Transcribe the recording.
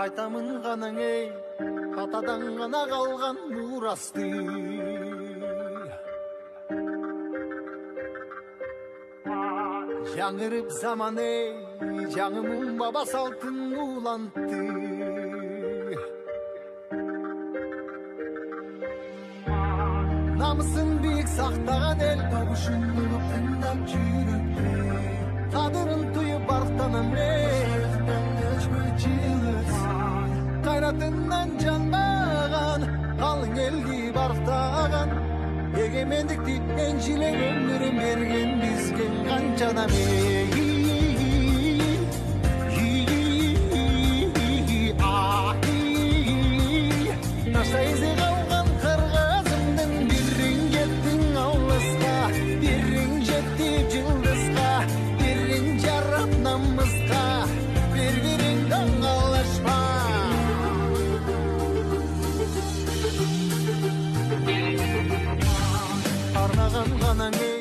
айтамын ғанаң ей, атадан ғана қалған мурасты. Жаңырып заман ей, жаңымын баба салтын уланты. Намысын биік сақтаған ел, табышын ұлып тыңдап жүріпті. Қадырын тұйып барықтанам ей, қайратынан жанбаған, қалың елді барықтаған. Егемендікті еншілен өмірін берген бізген қаншанам ей. Нашта езі қалған қырғызымның бірін жеттің ауылысқа, бірін жеттіп жылдысқа, бірін жарап намысқа, бір-бірін даңғалашпа. Арнаған ғанаң ей,